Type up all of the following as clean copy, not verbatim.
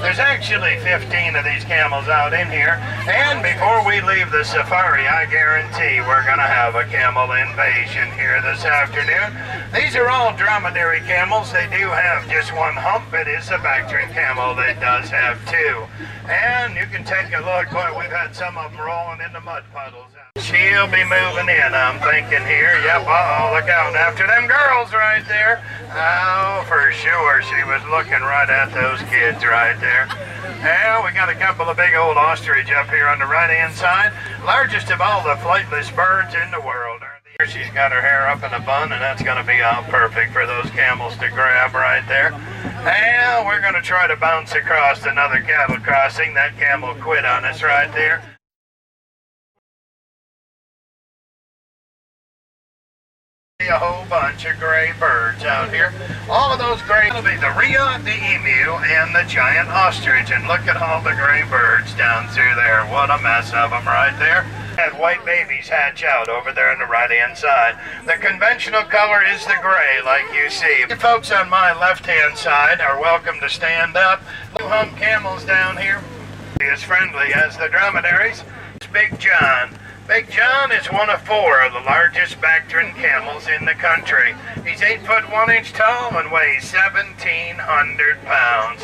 There's actually 15 of these camels out in here, and before we leave the safari, I guarantee we're going to have a camel invasion here this afternoon. These are all dromedary camels. They do have just one hump. It is a Bactrian camel that does have two. And you can take a look. Boy, we've had some of them rolling in the mud puddles. She'll be moving in, I'm thinking here. Yep, uh-oh, look out after them girls right there. Oh, for sure, she was looking right at those kids right there. Well, we got a couple of big old ostrich up here on the right-hand side. Largest of all the flightless birds in the world. She's got her hair up in a bun, and that's going to be all perfect for those camels to grab right there. And we're going to try to bounce across another cattle crossing. That camel quit on us right there. A whole bunch of gray birds out here. All of those gray will be the rhea, the emu, and the giant ostrich. And look at all the gray birds down through there. What a mess of them right there. And white babies hatch out over there on the right-hand side. The conventional color is the gray, like you see. The folks on my left-hand side are welcome to stand up. Blue hump camels down here. As friendly as the dromedaries. It's Big John. Big John is one of 4 of the largest Bactrian camels in the country. He's 8 foot 1 inch tall and weighs 1,700 pounds.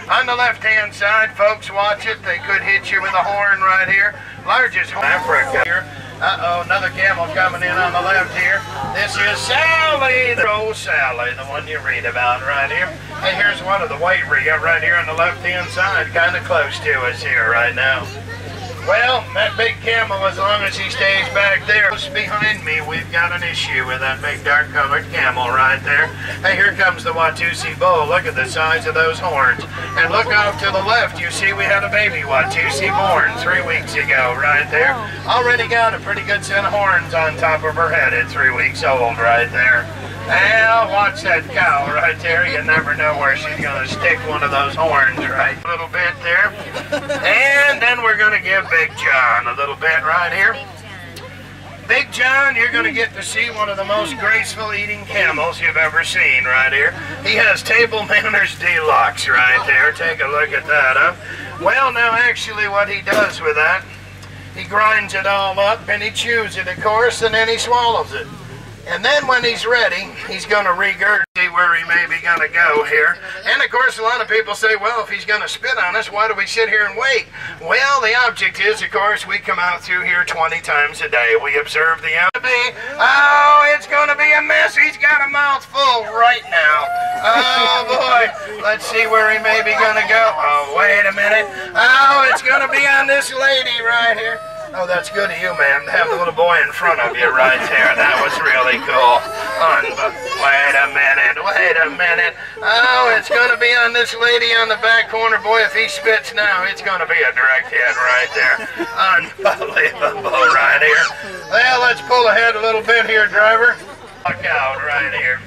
On the left-hand side, folks, watch it. They could hit you with a horn right here. Largest horn in Africa here. Uh-oh, another camel coming in on the left here. This is Sally, the old Sally, the one you read about right here. And here's one of the white rhea right here on the left-hand side, kind of close to us here right now. Well, that big camel, as long as he stays back there, behind me, we've got an issue with that big dark-colored camel right there. Hey, here comes the Watusi bull. Look at the size of those horns. And look off to the left, you see we had a baby Watusi born 3 weeks ago right there. Already got a pretty good set of horns on top of her head at 3 weeks old right there. Now, watch that cow right there. You never know where she's going to stick one of those horns right a little bit there. And then we're going to give Big John a little bit right here. Big John, you're going to get to see one of the most graceful eating camels you've ever seen right here. He has table manners deluxe right there. Take a look at that, huh? Well, now, actually, what he does with that, he grinds it all up, and he chews it, of course, and then he swallows it. And then when he's ready, he's going to regurgitate where he may be going to go here. And of course, a lot of people say, well, if he's going to spit on us, why do we sit here and wait? Well, the object is, of course, we come out through here 20 times a day. We observe the enemy. Oh, it's going to be a mess. He's got a mouthful right now. Oh, boy. Let's see where he may be going to go. Oh, wait a minute. Oh, it's going to be on this lady right here. Oh, that's good of you, ma'am, to have the little boy in front of you right there. That was really cool. Wait a minute. Oh, it's going to be on this lady on the back corner. Boy, if he spits now, it's going to be a direct hit right there. Unbelievable right here. Well, let's pull ahead a little bit here, driver. Look out right here.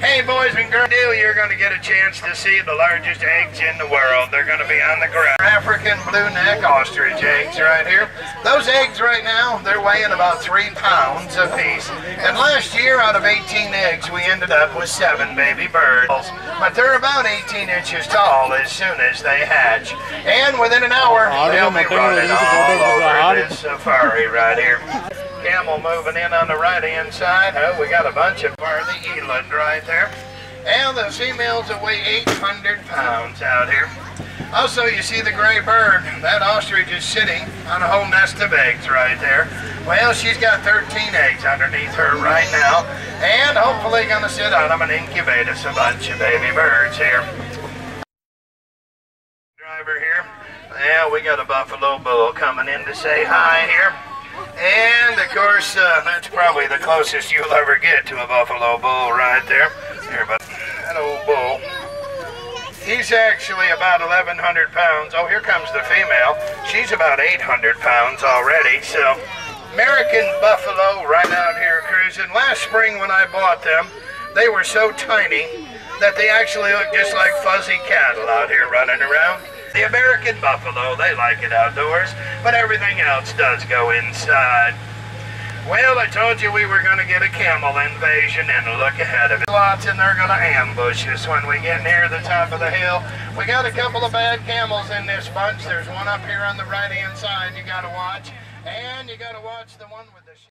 Hey, boys and girls, you're going to get a chance to see the largest eggs in the world. They're going to be on the ground. African blue neck ostrich eggs right here. Those eggs right now, they're weighing about 3 pounds a piece. And last year, out of 18 eggs, we ended up with 7 baby birds. But they're about 18 inches tall as soon as they hatch. And within an hour, they'll be running all over this safari right here. Camel moving in on the right-hand side. Oh, we got a bunch of the eland right there. And the females that weigh 800 pounds out here. Also, you see the gray bird. That ostrich is sitting on a whole nest of eggs right there. Well, she's got 13 eggs underneath her right now. And hopefully going to sit on them and incubate us a bunch of baby birds here. Driver here. Yeah, we got a buffalo bull coming in to say hi here. And, of course, that's probably the closest you'll ever get to a buffalo bull right there. Here, but that old bull. He's actually about 1,100 pounds. Oh, here comes the female. She's about 800 pounds already. So, American buffalo right out here cruising. Last spring when I bought them, they were so tiny that they actually look just like fuzzy cattle out here running around. The American buffalo, they like it outdoors, but everything else does go inside. Well, I told you we were going to get a camel invasion, and look ahead of it. Lots, and they're going to ambush us when we get near the top of the hill. We got a couple of bad camels in this bunch. There's one up here on the right-hand side you got to watch, and you got to watch the one with the...